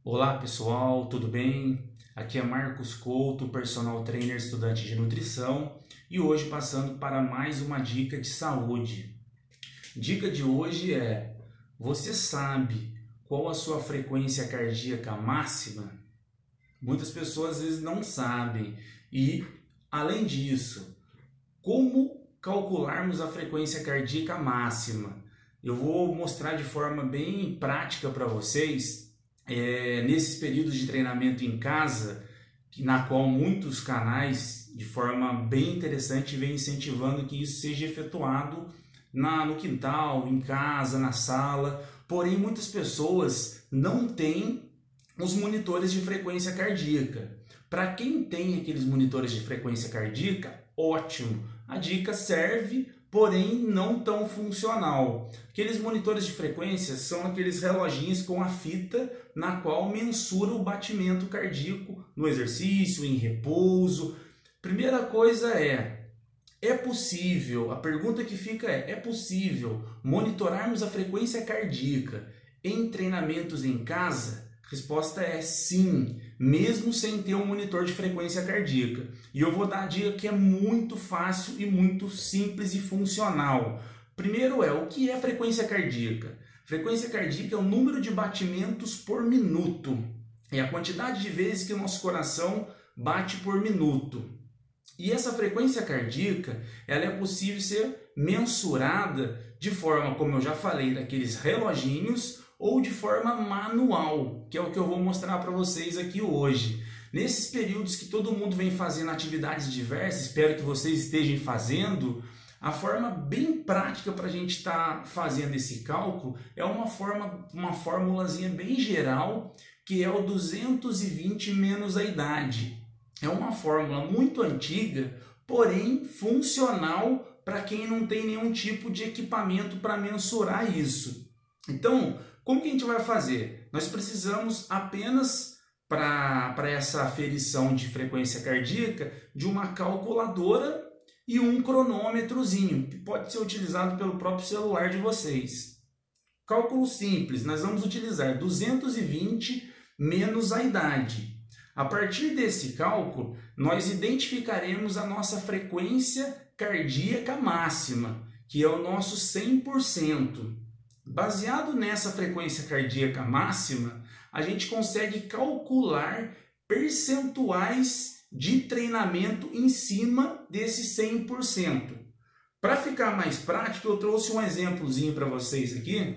Olá pessoal, tudo bem? Aqui é Marcos Couto, personal trainer estudante de nutrição e hoje passando para mais uma dica de saúde. Dica de hoje é: você sabe qual a sua frequência cardíaca máxima? Muitas pessoas às vezes não sabem e, além disso, como calcularmos a frequência cardíaca máxima? Eu vou mostrar de forma bem prática para vocês. Nesses períodos de treinamento em casa, na qual muitos canais, de forma bem interessante, vem incentivando que isso seja efetuado no quintal, em casa, na sala. Porém, muitas pessoas não têm os monitores de frequência cardíaca. Para quem tem aqueles monitores de frequência cardíaca, ótimo! A dica serve, porém não tão funcional. Aqueles monitores de frequência são aqueles reloginhos com a fita na qual mensura o batimento cardíaco no exercício, em repouso. Primeira coisa é possível, a pergunta que fica é possível monitorarmos a frequência cardíaca em treinamentos em casa? Resposta é sim, mesmo sem ter um monitor de frequência cardíaca. E eu vou dar a dica que é muito fácil e muito simples e funcional. Primeiro o que é frequência cardíaca? Frequência cardíaca é o número de batimentos por minuto. É a quantidade de vezes que o nosso coração bate por minuto. E essa frequência cardíaca, ela é possível ser mensurada de forma, como eu já falei, daqueles reloginhos, ou de forma manual, que é o que eu vou mostrar para vocês aqui hoje. Nesses períodos que todo mundo vem fazendo atividades diversas, espero que vocês estejam fazendo, a forma bem prática para a gente estar fazendo esse cálculo é uma formulazinha bem geral, que é o 220 menos a idade. É uma fórmula muito antiga, porém funcional para quem não tem nenhum tipo de equipamento para mensurar isso. Então, como que a gente vai fazer? Nós precisamos apenas, para essa aferição de frequência cardíaca, de uma calculadora e um cronômetrozinho, que pode ser utilizado pelo próprio celular de vocês. Cálculo simples, nós vamos utilizar 220 menos a idade. A partir desse cálculo, nós identificaremos a nossa frequência cardíaca máxima, que é o nosso 100%. Baseado nessa frequência cardíaca máxima, a gente consegue calcular percentuais de treinamento em cima desse 100%. Para ficar mais prático, eu trouxe um exemplozinho para vocês aqui,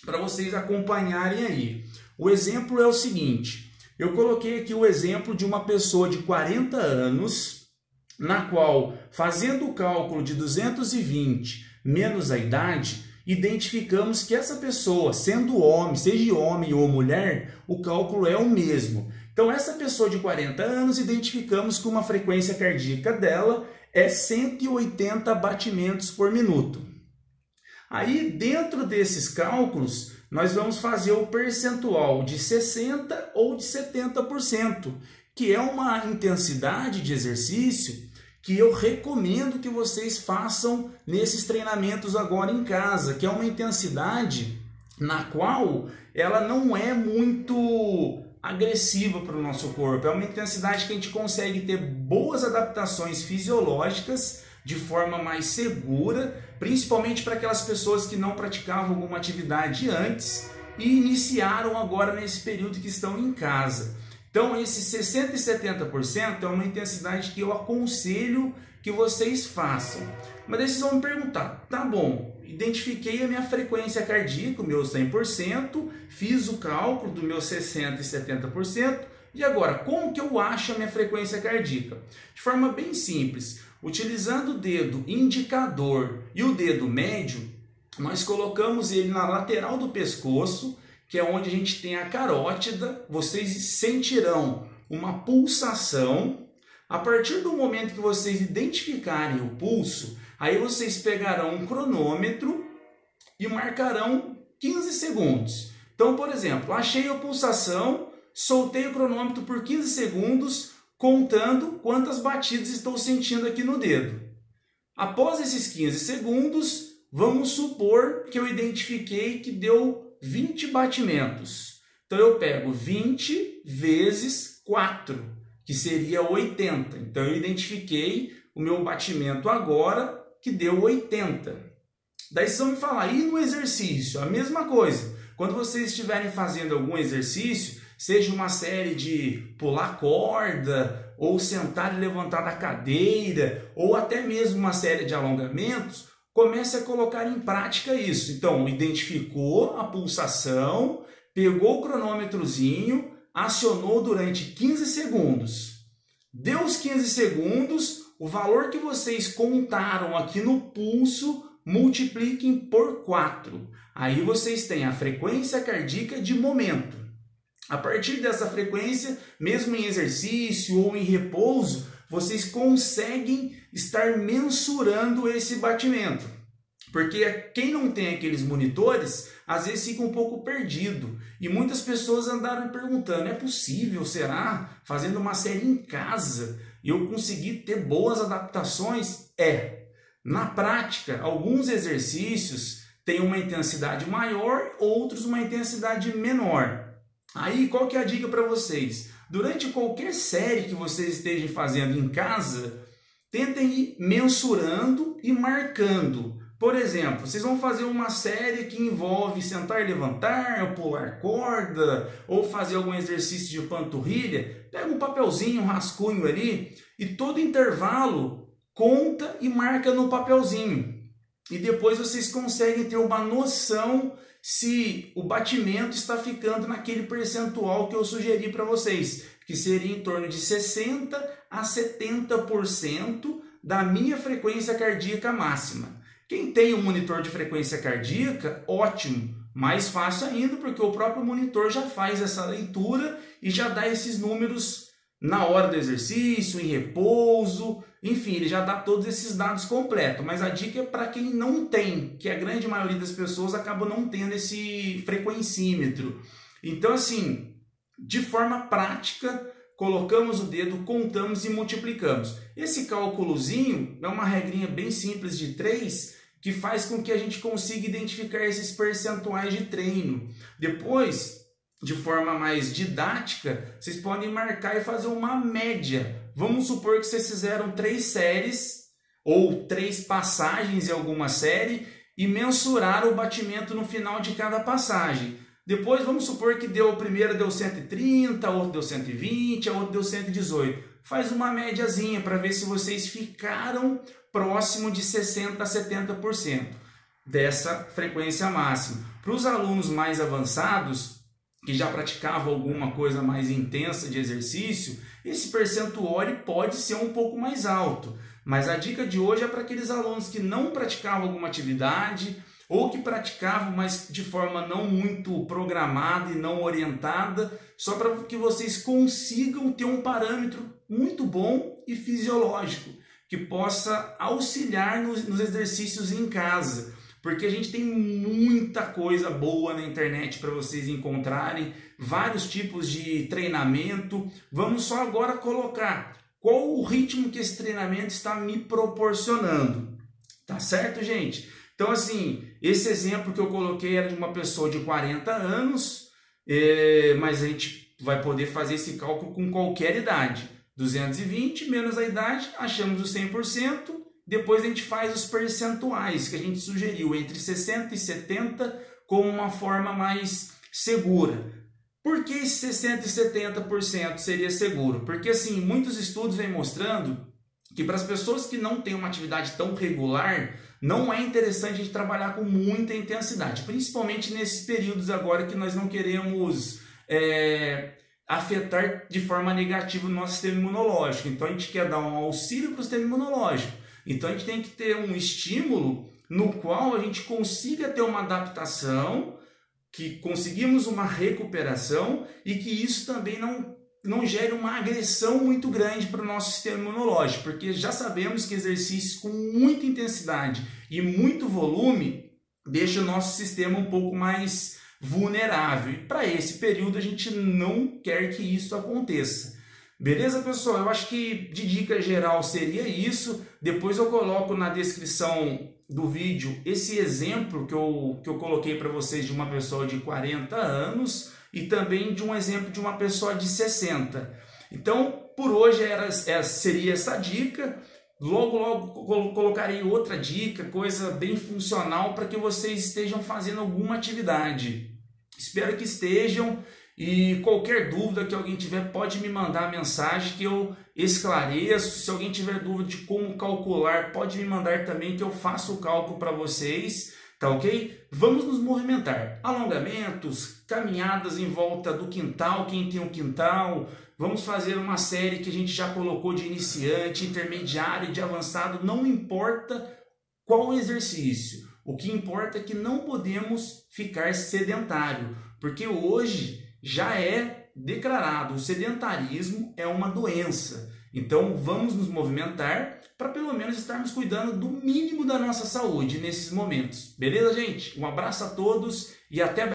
para vocês acompanharem aí. O exemplo é o seguinte: eu coloquei aqui o exemplo de uma pessoa de 40 anos, na qual, fazendo o cálculo de 220 menos a idade, identificamos que essa pessoa, sendo homem, seja homem ou mulher, o cálculo é o mesmo. Então, essa pessoa de 40 anos, identificamos que uma frequência cardíaca dela é 180 batimentos por minuto. Aí, dentro desses cálculos, nós vamos fazer o percentual de 60% ou de 70%, que é uma intensidade de exercício que eu recomendo que vocês façam nesses treinamentos agora em casa, que é uma intensidade na qual ela não é muito agressiva para o nosso corpo. É uma intensidade que a gente consegue ter boas adaptações fisiológicas de forma mais segura, principalmente para aquelas pessoas que não praticavam alguma atividade antes e iniciaram agora nesse período que estão em casa. Então, esse 60% e 70% é uma intensidade que eu aconselho que vocês façam. Mas daí vocês vão me perguntar: tá bom, identifiquei a minha frequência cardíaca, o meu 100%, fiz o cálculo do meu 60% e 70%, e agora, como que eu acho a minha frequência cardíaca? De forma bem simples, utilizando o dedo indicador e o dedo médio, nós colocamos ele na lateral do pescoço, que é onde a gente tem a carótida. Vocês sentirão uma pulsação. A partir do momento que vocês identificarem o pulso, aí vocês pegarão um cronômetro e marcarão 15 segundos. Então, por exemplo, achei a pulsação, soltei o cronômetro por 15 segundos, contando quantas batidas estou sentindo aqui no dedo. Após esses 15 segundos, vamos supor que eu identifiquei que deu 20 batimentos. Então eu pego 20 vezes 4, que seria 80. Então eu identifiquei o meu batimento agora, que deu 80. Daí vocês vão me falar, e no exercício? A mesma coisa. Quando vocês estiverem fazendo algum exercício, seja uma série de pular corda, ou sentar e levantar da cadeira, ou até mesmo uma série de alongamentos, comece a colocar em prática isso. Então, identificou a pulsação, pegou o cronômetrozinho, acionou durante 15 segundos. Deu os 15 segundos, o valor que vocês contaram aqui no pulso, multipliquem por 4. Aí vocês têm a frequência cardíaca de momento. A partir dessa frequência, mesmo em exercício ou em repouso, vocês conseguem estar mensurando esse batimento. Porque quem não tem aqueles monitores, às vezes fica um pouco perdido. E muitas pessoas andaram perguntando, é possível, será? Fazendo uma série em casa, eu consegui ter boas adaptações? Na prática, alguns exercícios têm uma intensidade maior, outros uma intensidade menor. Aí, qual que é a dica para vocês? Durante qualquer série que vocês estejam fazendo em casa, tentem ir mensurando e marcando. Por exemplo, vocês vão fazer uma série que envolve sentar e levantar, pular corda, ou fazer algum exercício de panturrilha, pega um papelzinho, um rascunho ali, e todo intervalo conta e marca no papelzinho. E depois vocês conseguem ter uma noção se o batimento está ficando naquele percentual que eu sugeri para vocês, que seria em torno de 60% a 70% da minha frequência cardíaca máxima. Quem tem um monitor de frequência cardíaca, ótimo, mais fácil ainda, porque o próprio monitor já faz essa leitura e já dá esses números na hora do exercício, em repouso, enfim, ele já dá todos esses dados completos. Mas a dica é para quem não tem, que a grande maioria das pessoas acaba não tendo esse frequencímetro. Então, assim, de forma prática, colocamos o dedo, contamos e multiplicamos. Esse cálculozinho é uma regrinha bem simples de 3, que faz com que a gente consiga identificar esses percentuais de treino. Depois, de forma mais didática, vocês podem marcar e fazer uma média. Vamos supor que vocês fizeram 3 séries ou 3 passagens em alguma série e mensuraram o batimento no final de cada passagem. Depois vamos supor que a primeira deu 130, a outra deu 120, a outra deu 118. Faz uma médiazinha para ver se vocês ficaram próximo de 60% a 70% dessa frequência máxima. Para os alunos mais avançados, que já praticavam alguma coisa mais intensa de exercício, esse percentual pode ser um pouco mais alto. Mas a dica de hoje é para aqueles alunos que não praticavam alguma atividade ou que praticavam, mas de forma não muito programada e não orientada, só para que vocês consigam ter um parâmetro muito bom e fisiológico, que possa auxiliar nos exercícios em casa. Porque a gente tem muita coisa boa na internet para vocês encontrarem, vários tipos de treinamento. Vamos só agora colocar qual o ritmo que esse treinamento está me proporcionando. Tá certo, gente? Então, assim, esse exemplo que eu coloquei era de uma pessoa de 40 anos, mas a gente vai poder fazer esse cálculo com qualquer idade. 220 menos a idade, achamos o 100%. Depois a gente faz os percentuais que a gente sugeriu, entre 60% e 70%, como uma forma mais segura. Por que 60% e 70% seria seguro? Porque assim, muitos estudos vêm mostrando que para as pessoas que não têm uma atividade tão regular, não é interessante a gente trabalhar com muita intensidade, principalmente nesses períodos agora que nós não queremos afetar de forma negativa o nosso sistema imunológico. Então a gente quer dar um auxílio para o sistema imunológico. Então a gente tem que ter um estímulo no qual a gente consiga ter uma adaptação, que conseguimos uma recuperação e que isso também não gere uma agressão muito grande para o nosso sistema imunológico, porque já sabemos que exercícios com muita intensidade e muito volume deixa o nosso sistema um pouco mais vulnerável. E para esse período a gente não quer que isso aconteça. Beleza, pessoal? Eu acho que de dica geral seria isso. Depois eu coloco na descrição do vídeo esse exemplo que eu coloquei para vocês de uma pessoa de 40 anos e também de um exemplo de uma pessoa de 60. Então, por hoje seria essa dica. Logo colocarei outra dica, coisa bem funcional para que vocês estejam fazendo alguma atividade. Espero que estejam, e qualquer dúvida que alguém tiver pode me mandar mensagem que eu esclareço. Se alguém tiver dúvida de como calcular, pode me mandar também que eu faço o cálculo para vocês, tá ok? Vamos nos movimentar, alongamentos, caminhadas em volta do quintal, quem tem um quintal. Vamos fazer uma série que a gente já colocou de iniciante, intermediário, de avançado, não importa qual exercício. O que importa é que não podemos ficar sedentário, porque hoje já é declarado, o sedentarismo é uma doença. Então vamos nos movimentar para pelo menos estarmos cuidando do mínimo da nossa saúde nesses momentos. Beleza, gente? Um abraço a todos e até breve.